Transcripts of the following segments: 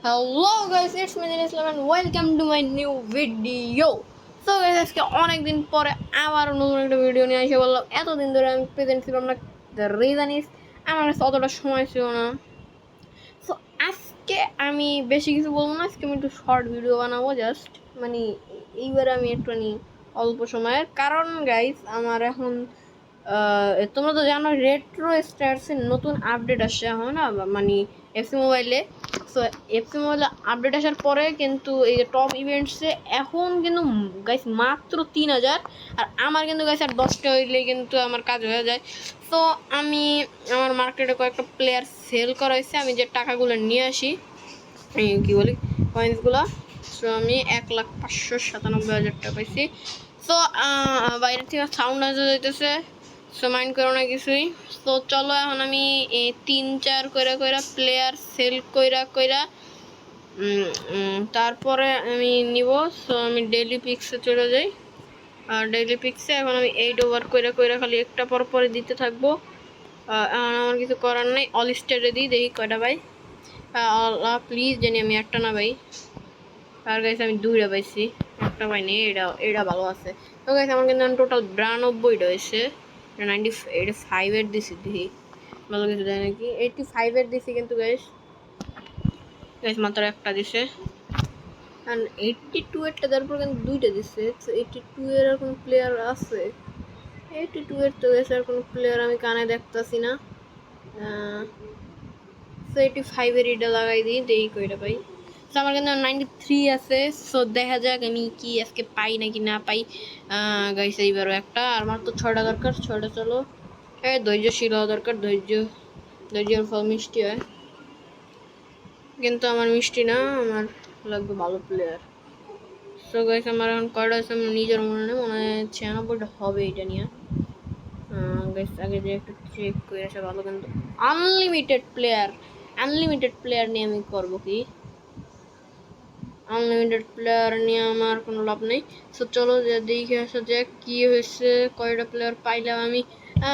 Hello guys, it's me Islam and welcome to my new video. So guys, আজকে অনেক দিন পরে আবার নতুন একটা ভিডিও নিয়ে এসে বললাম। এতদিন ধরে আমি প্রেজেন্ট ছিলাম না, দ্য রিজন ইজ আমার কাছে অতটা সময় ছিল না। সো আজকে আমি বেশি কিছু বলবো না, আজকে আমি একটু শর্ট ভিডিও বানাবো জাস্ট, মানে এইবারে আমি একটুখানি অল্প সময়ের কারণ গাইস আমার এখন তোমরা তো জানো রেট্রো স্টার্সের নতুন আপডেট আসছে এখন না, মানে এফসি মোবাইলে। সো এফসি মোবাইলে আপডেট আসার পরে কিন্তু এই যে টপ ইভেন্টসে এখন কিন্তু গাইস মাত্র 3000, আর আমার কিন্তু গাইস আর 10টা হইলে কিন্তু আমার কাজ হয়ে যায়। তো আমি আমার মার্কেটে কয়েকটা প্লেয়ার সেল করা হয়েছে, আমি যে টাকাগুলো নিয়ে আসি কী বলি কয়েন্সগুলো, সো আমি 1,597,000 টাকা পাইছি। তো বাইরের থেকে সাউন্ড আসা যাইতেছে, সো মাইন্ড করো না কিছুই। তো চলো এখন আমি 3-4 কইরা প্লেয়ার সেল কইরা তারপরে আমি নিব। সো আমি ডেইলি পিক্সে চলে যাই, আর ডেইলি পিক্সে এখন আমি 8 ওভার কইরা খালি একটা পর পরে দিতে থাকবো। এখন আমার কিছু করার নেই, অল স্টারে দিই, দেখি কয়টা পাই। প্লিজ জানি আমি একটা না পাই। আর গাইছে আমি 2টা পাইছি, একটা পাইনি, এটা ভালো আছে। তো গাইছে আমার কিন্তু টোটাল 92টা হয়েছে। 85-এর দিছি, দেখি ভালো কিছু দেয় নাকি। 85-এর দিছি কিন্তু গাইস মাত্র একটা দিছে, আর 82-এরটা দেওয়ার পর কিন্তু 2টা দিছে। 82-এর আর কোনো প্লেয়ার আছে? 82-এর তো গাইস আর কোনো প্লেয়ার আমি কানে দেখতেছি না। 85-এর এটা লাগাই দিই, দেখি কয়টা পাই। তো আমার কিন্তু 93 আছে। সো দেখা যাক আমি কি আজকে পাই নাকি না পাই। গাইছে এইবারও একটা, আর মাত্র 6টা দরকার, 6টা। চলো ধৈর্যশীল হওয়া দরকার, ধৈর্যের ফল মিষ্টি হয়, কিন্তু আমার মিষ্টি না, আমার লাগবে ভালো প্লেয়ার। সো গাইছে আমার এখন কয়টা আছে আমার নিজের মনে নেই, মনে হয় 96টা হবে এটা নিয়ে। গাইস আগে যে একটু চেক করে আসা ভালো, কিন্তু আনলিমিটেড প্লেয়ার নিয়ে আমি করবো কি? আনলিমিটেড প্লেয়ার নিয়ে আমার কোনো লাভ নেই। সো চলো যে দেখে আসা যাক কি হয়েছে, কয়টা প্লেয়ার পাইলাম আমি।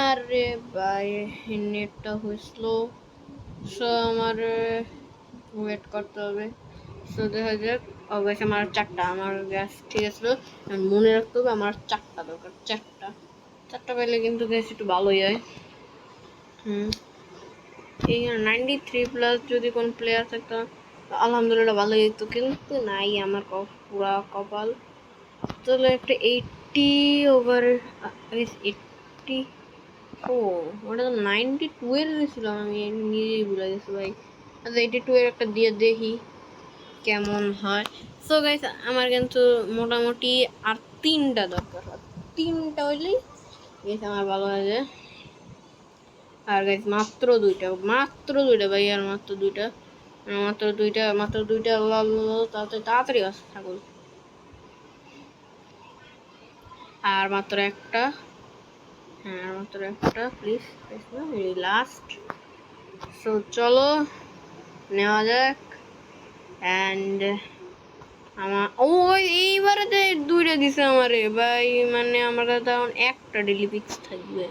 আরে ভাই নেটটা হয়েছিল, সো আমার ওয়েট করতে হবে। সো দেখা যাক। অবশ্যই আমার 4টা, আমার গ্যাস ঠিক আছে, মনে রাখতে হবে আমার 4টা দরকার, 4টা পাইলে কিন্তু গ্যাস একটু ভালোই হয়। এই 93+ যদি কোনো প্লেয়ার থাকতো আলহামদুলিল্লাহ ভালোই হতো, কিন্তু নাই আমার পুরা কপাল। তাহলে একটা 80 ওভার, 80, ও ওটা তো 92-এর দিয়েছিলাম আমি, নিজেই ভুলে গেছি ভাই। আচ্ছা 82-এর একটা দিয়ে দেখি কেমন হয়। সো গাইস আমার কিন্তু মোটামুটি আর 3টা দরকার, 3টা হইলেই গাইস আমার ভালো হয়ে যায়। আর গাইস মাত্র 2টা ভাই, আর মাত্র 2টা, তাড়াতাড়ি আসে ঠাকুর। আর মাত্র একটা, হ্যাঁ আর মাত্র একটা, প্লিজ লাস্ট। সো চলো নেওয়া যাক। অ্যান্ড আমার এইবারে 2টা দিছে আমারে ভাই, মানে আমার কাছে এখন একটা ডেলি পিক্স থাকবে।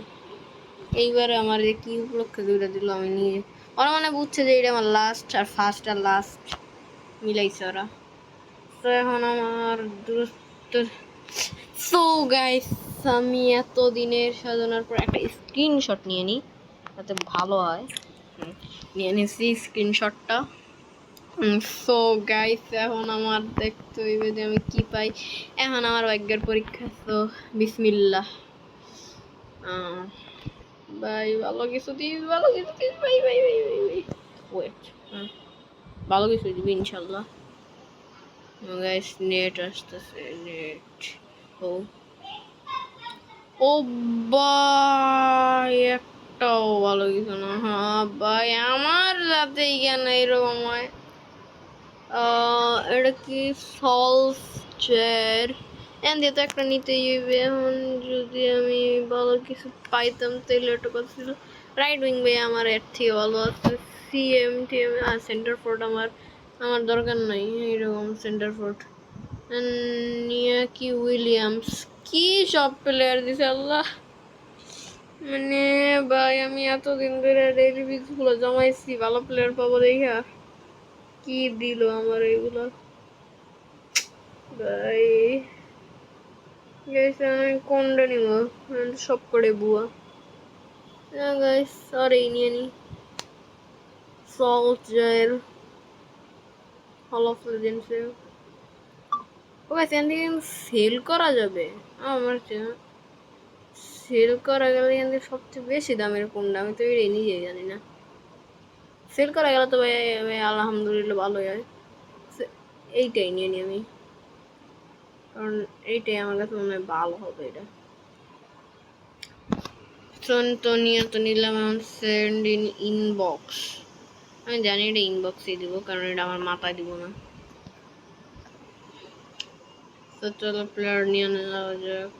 এইবারে আমার কি উপলক্ষে 2টা দিল আমি নিয়ে, ওরা মানে বুঝছে যে এটা আমার লাস্ট, আর ফার্স্ট আর লাস্ট মিলাইছে ওরা। তো এখন আমার দূরত্ব। সো গাইস আমি এত দিনের সাধনার পর একটা স্ক্রিনশট নিয়ে নিই, তাতে ভালো হয়। নিয়ে নিয়েছি স্ক্রিনশটটা। সো গাইস এখন আমার দেখতে হইবে যে আমি কি পাই। এখন আমার ভাগ্যের পরীক্ষা, তো বিসমিল্লাহ। ভাই ভালো কিছু দিস, ভাই ওয়েট, ভালো কিছু দিবি ইনশাল্লাহ। গাইস নেট আসতেছে, নেট। ও ও ভাই একটাও ভালো কিছু না। হ্যাঁ ভাই আমার রাতে কেন এরকম হয়? এটা কি সলভ চেয়ার, এন্ড তো একটা নিতেই হইবে। এখন যদি আমি ভালো কিছু পাইতাম তাহলে একটা কথা ছিল। রাইট উইং ভাই আমার এর থেকে ভালো আছে, টিএম আর সেন্টার ফোর্ট আমার আমার দরকার নাই এরকম সেন্টার ফোর্ট। নিয়া কি উইলিয়ামস, কি সব প্লেয়ার দিছে আল্লাহ। মানে ভাই আমি এতদিন ধরে ডেইলি পিক্সগুলো জমাইছি ভালো প্লেয়ার পাবো দেখা, কি দিল আমার এগুলো ভাই গাইস আমি কোনটা নিব সব করে বুয়া গাইস সরি নিয়ে নি সল্জার hall of legends O guys এখান থেকে সেল করা যাবে আমার সেল করা গেলে এখান থেকে সবচেয়ে বেশি দামের কোনটা আমি তো এটা নিজেই জানি না সেল করা গেলে তো ভাই আলহামদুলিল্লাহ ভালোই হয় এইটাই নিয়ে নি আমি কারণ এইটাই আমার কাছে মনে হয় ভালো হবে এটা তো নিয়ে তো নিলাম সেন্ড ইন ইনবক্স আমি জানি এটা ইনবক্সে দিব কারণ এটা আমার মাথায় দিব না তো চলো প্লেয়ার নিয়ে নেওয়া যাক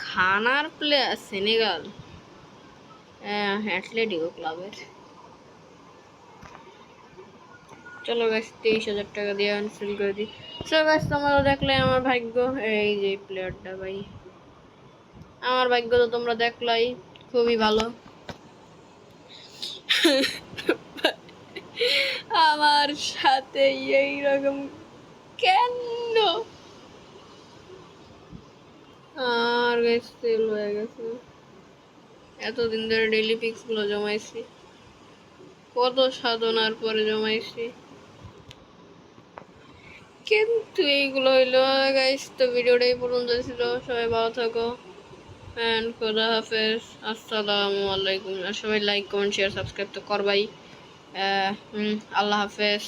ঘানার প্লেয়ার সেনেগাল অ্যাথলেটিকো ক্লাবের চলো গাছ 23,000 টাকা দিয়ে আনসেল করে দিই চলো গাছ তোমরা দেখলে আমার ভাগ্য এই যে প্লেয়ারটা ভাই আমার ভাগ্য তো তোমরা দেখলাই খুবই ভালো আমার সাথে এইরকম কেন আর গাইস সেল হয়ে গেছে এতদিন ধরে ডেইলি পিক্স গুলো জমাইছি কত সাধনার পরে জমাইছি কিন্তু এইগুলো হইলো গাইস তো ভিডিওটা এই পর্যন্ত ছিল সবাই ভালো থাকো এন্ড খোদা হাফেজ আসসালামু আলাইকুম আর সবাই লাইক কমেন্ট শেয়ার সাবস্ক্রাইব তো করবাই আল্লাহ হাফেজ